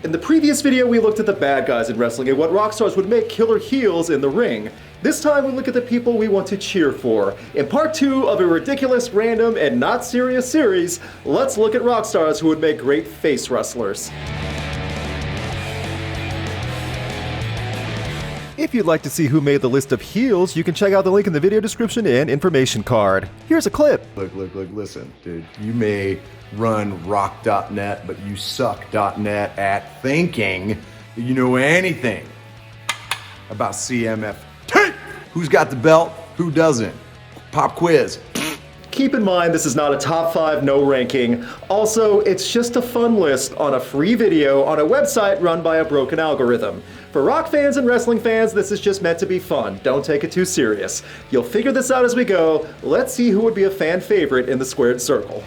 In the previous video, we looked at the bad guys in wrestling and what rock stars would make killer heels in the ring. This time, we look at the people we want to cheer for. In part 2 of a ridiculous, random, and not serious series, let's look at rock stars who would make great face wrestlers. If you'd like to see who made the list of heels, you can check out the link in the video description and information card. Here's a clip. Look, listen, dude. You may run rock.net, but you suck.net at thinking that you know anything about CMFT. Who's got the belt? Who doesn't? Pop quiz. Keep in mind, this is not a top 5 no ranking. Also, it's just a fun list on a free video on a website run by a broken algorithm. For rock fans and wrestling fans, this is just meant to be fun. Don't take it too serious. You'll figure this out as we go. Let's see who would be a fan favorite in the squared circle.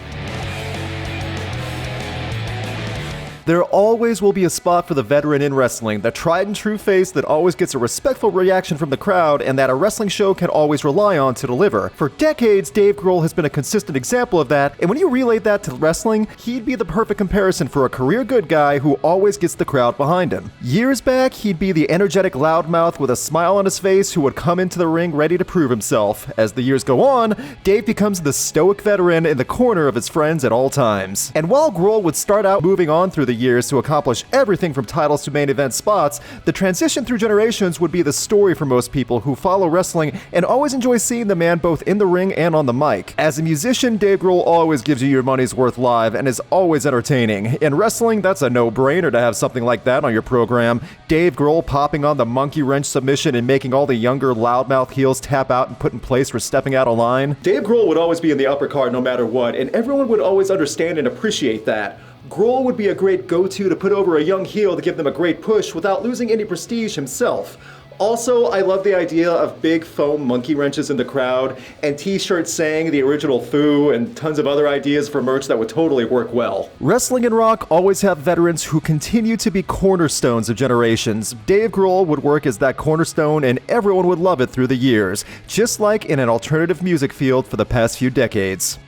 There always will be a spot for the veteran in wrestling, the tried and true face that always gets a respectful reaction from the crowd and that a wrestling show can always rely on to deliver. For decades, Dave Grohl has been a consistent example of that, and when you relate that to wrestling, he'd be the perfect comparison for a career good guy who always gets the crowd behind him. Years back, he'd be the energetic loudmouth with a smile on his face who would come into the ring ready to prove himself. As the years go on, Dave becomes the stoic veteran in the corner of his friends at all times. And while Grohl would start out moving on through the years to accomplish everything from titles to main event spots, the transition through generations would be the story for most people who follow wrestling and always enjoy seeing the man both in the ring and on the mic. As a musician, Dave Grohl always gives you your money's worth live and is always entertaining. In wrestling, that's a no-brainer to have something like that on your program. Dave Grohl popping on the monkey wrench submission and making all the younger loudmouth heels tap out and put in place for stepping out of line. Dave Grohl would always be in the upper card no matter what, and everyone would always understand and appreciate that. Grohl would be a great go-to to put over a young heel to give them a great push without losing any prestige himself. Also, I love the idea of big foam monkey wrenches in the crowd and t-shirts saying the original Foo and tons of other ideas for merch that would totally work well. Wrestling and rock always have veterans who continue to be cornerstones of generations. Dave Grohl would work as that cornerstone and everyone would love it through the years, just like in an alternative music field for the past few decades.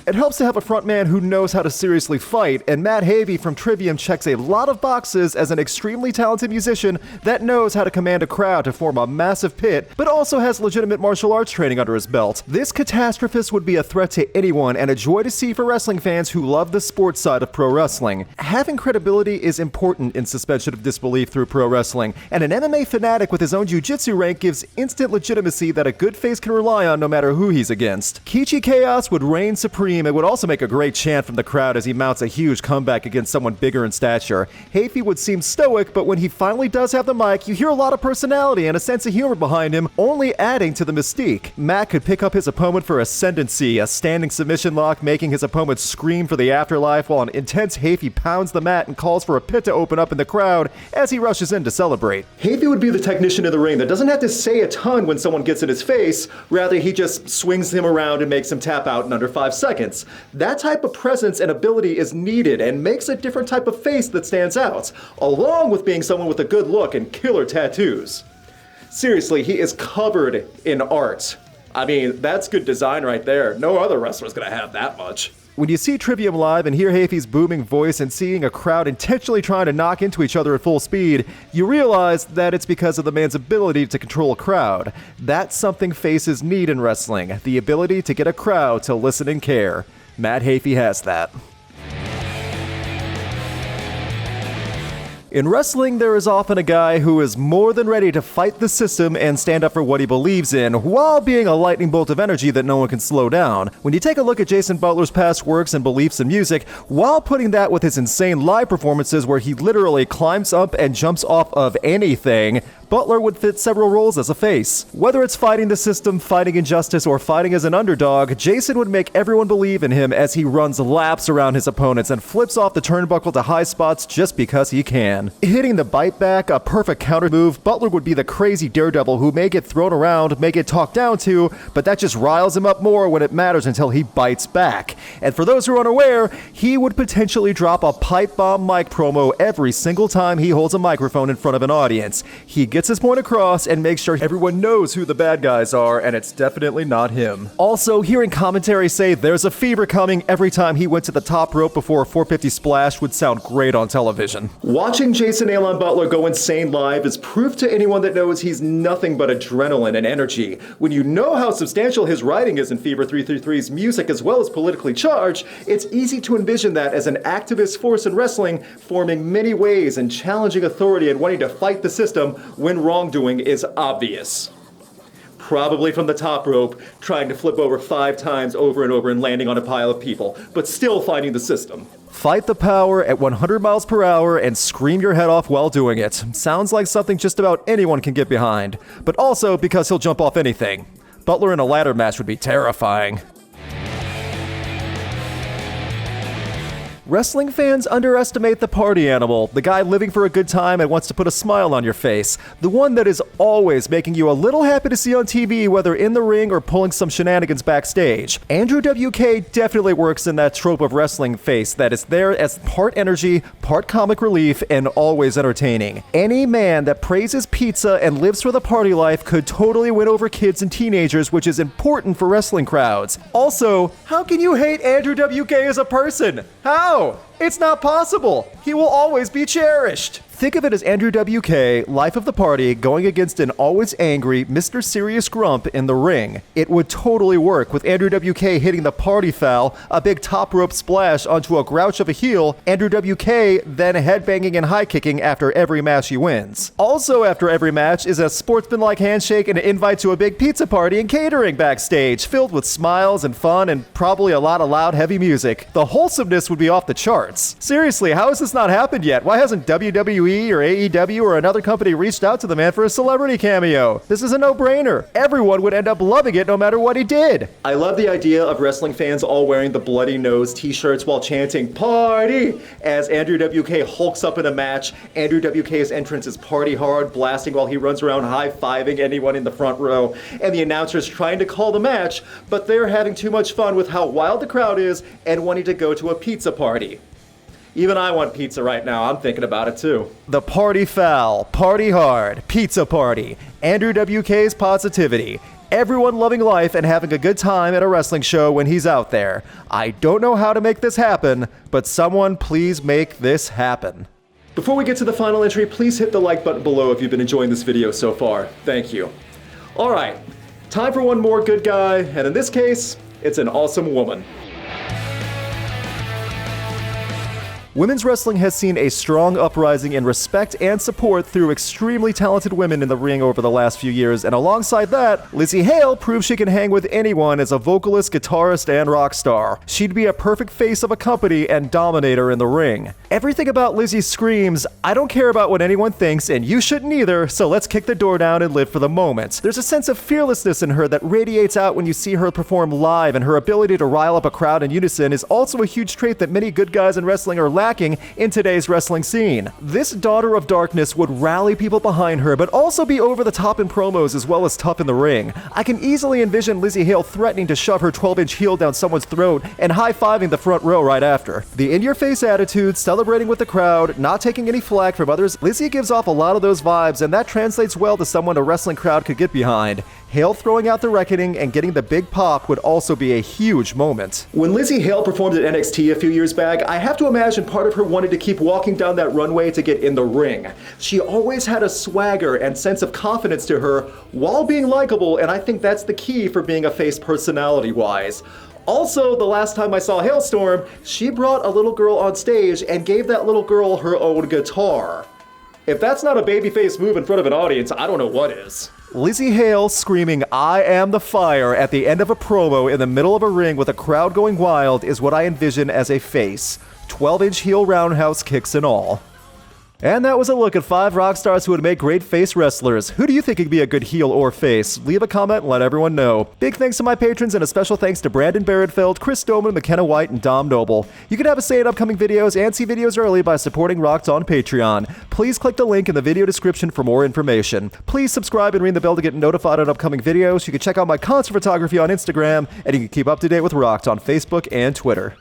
It helps to have a frontman who knows how to seriously fight, and Matt Heafy from Trivium checks a lot of boxes as an extremely talented musician that knows how to command a crowd to form a massive pit, but also has legitimate martial arts training under his belt. This catastrophist would be a threat to anyone and a joy to see for wrestling fans who love the sports side of pro wrestling. Having credibility is important in suspension of disbelief through pro wrestling, and an MMA fanatic with his own jiu-jitsu rank gives instant legitimacy that a good face can rely on no matter who he's against. Kichi Chaos would reign supreme. It would also make a great chant from the crowd as he mounts a huge comeback against someone bigger in stature. Heafy would seem stoic, but when he finally does have the mic, you hear a lot of personality and a sense of humor behind him, only adding to the mystique. Matt could pick up his opponent for ascendancy, a standing submission lock making his opponent scream for the afterlife, while an intense Heafy pounds the mat and calls for a pit to open up in the crowd as he rushes in to celebrate. Heafy would be the technician in the ring that doesn't have to say a ton when someone gets in his face, rather he just swings him around and makes him tap out in under 5 seconds. That type of presence and ability is needed and makes a different type of face that stands out, along with being someone with a good look and killer tattoos. Seriously, he is covered in art. I mean, that's good design right there. No other wrestler's gonna have that much. When you see Trivium live and hear Heafy's booming voice and seeing a crowd intentionally trying to knock into each other at full speed, you realize that it's because of the man's ability to control a crowd. That's something faces need in wrestling, the ability to get a crowd to listen and care. Matt Heafy has that. In wrestling, there is often a guy who is more than ready to fight the system and stand up for what he believes in, while being a lightning bolt of energy that no one can slow down. When you take a look at Jason Butler's past works and beliefs in music, while putting that with his insane live performances where he literally climbs up and jumps off of anything, Butler would fit several roles as a face. Whether it's fighting the system, fighting injustice, or fighting as an underdog, Jason would make everyone believe in him as he runs laps around his opponents and flips off the turnbuckle to high spots just because he can. man. Hitting the bite back, a perfect counter move, Butler would be the crazy daredevil who may get thrown around, may get talked down to, but that just riles him up more when it matters until he bites back. And for those who are unaware, he would potentially drop a pipe bomb mic promo every single time he holds a microphone in front of an audience. He gets his point across and makes sure everyone knows who the bad guys are, and it's definitely not him. Also, hearing commentary say there's a fever coming every time he went to the top rope before a 450 splash would sound great on television. Watching Jason Aalon Butler go insane live is proof to anyone that knows he's nothing but adrenaline and energy. When you know how substantial his writing is in Fever 333's music as well as politically charged, it's easy to envision that as an activist force in wrestling, forming many ways and challenging authority and wanting to fight the system when wrongdoing is obvious. Probably from the top rope, trying to flip over 5 times over and over and landing on a pile of people, but still fighting the system. Fight the power at 100 miles per hour and scream your head off while doing it. Sounds like something just about anyone can get behind, but also because he'll jump off anything. Butler in a ladder match would be terrifying. Wrestling fans underestimate the party animal, the guy living for a good time and wants to put a smile on your face, the one that is always making you a little happy to see on TV, whether in the ring or pulling some shenanigans backstage. Andrew WK definitely works in that trope of wrestling face that is there as part energy, part comic relief, and always entertaining. Any man that praises pizza and lives for the party life could totally win over kids and teenagers, which is important for wrestling crowds. Also, how can you hate Andrew WK as a person? How? It's not possible. He will always be cherished. Think of it as Andrew WK, life of the party, going against an always angry Mr. Serious Grump in the ring. It would totally work with Andrew WK hitting the party foul, a big top rope splash onto a grouch of a heel, Andrew WK then headbanging and high kicking after every match he wins. Also after every match is a sportsmanlike handshake and an invite to a big pizza party and catering backstage, filled with smiles and fun and probably a lot of loud heavy music. The wholesomeness would be off the charts. Seriously, how has this not happened yet? Why hasn't WWE or AEW or another company reached out to the man for a celebrity cameo? This is a no-brainer. Everyone would end up loving it no matter what he did. I love the idea of wrestling fans all wearing the bloody nose t-shirts while chanting "Party" as Andrew WK hulks up in a match. Andrew WK's entrance is party hard, blasting while he runs around high-fiving anyone in the front row, and the announcer's trying to call the match, but they're having too much fun with how wild the crowd is and wanting to go to a pizza party. Even I want pizza right now. I'm thinking about it too. The party foul, party hard, pizza party, Andrew WK's positivity. Everyone loving life and having a good time at a wrestling show when he's out there. I don't know how to make this happen, but someone please make this happen. Before we get to the final entry, please hit the like button below if you've been enjoying this video so far. Thank you. All right, time for one more good guy, and in this case, it's an awesome woman. Women's wrestling has seen a strong uprising in respect and support through extremely talented women in the ring over the last few years, and alongside that, Lzzy Hale proves she can hang with anyone as a vocalist, guitarist, and rock star. She'd be a perfect face of a company and dominator in the ring. Everything about Lzzy screams, "I don't care about what anyone thinks, and you shouldn't either, so let's kick the door down and live for the moment." There's a sense of fearlessness in her that radiates out when you see her perform live, and her ability to rile up a crowd in unison is also a huge trait that many good guys in wrestling are lacking in today's wrestling scene. This daughter of darkness would rally people behind her, but also be over the top in promos as well as tough in the ring. I can easily envision Lzzy Hale threatening to shove her 12-inch heel down someone's throat and high-fiving the front row right after. The in-your-face attitude, celebrating with the crowd, not taking any flack from others, Lzzy gives off a lot of those vibes, and that translates well to someone a wrestling crowd could get behind. Hale throwing out the reckoning and getting the big pop would also be a huge moment. When Lzzy Hale performed at NXT a few years back, I have to imagine part of her wanted to keep walking down that runway to get in the ring. She always had a swagger and sense of confidence to her while being likable, and I think that's the key for being a face personality-wise. Also, the last time I saw Hailstorm, she brought a little girl on stage and gave that little girl her own guitar. If that's not a babyface move in front of an audience, I don't know what is. Lzzy Hale screaming "I am the fire" at the end of a promo in the middle of a ring with a crowd going wild is what I envision as a face. 12-inch heel roundhouse kicks and all. And that was a look at 5 rock stars who would make great face wrestlers. Who do you think could be a good heel or face? Leave a comment and let everyone know. Big thanks to my patrons and a special thanks to Brandon Barrettfeld, Chris Stoneman, McKenna White, and Dom Noble. You can have a say in upcoming videos and see videos early by supporting Rocked on Patreon. Please click the link in the video description for more information. Please subscribe and ring the bell to get notified on upcoming videos. You can check out my concert photography on Instagram, and you can keep up to date with Rocked on Facebook and Twitter.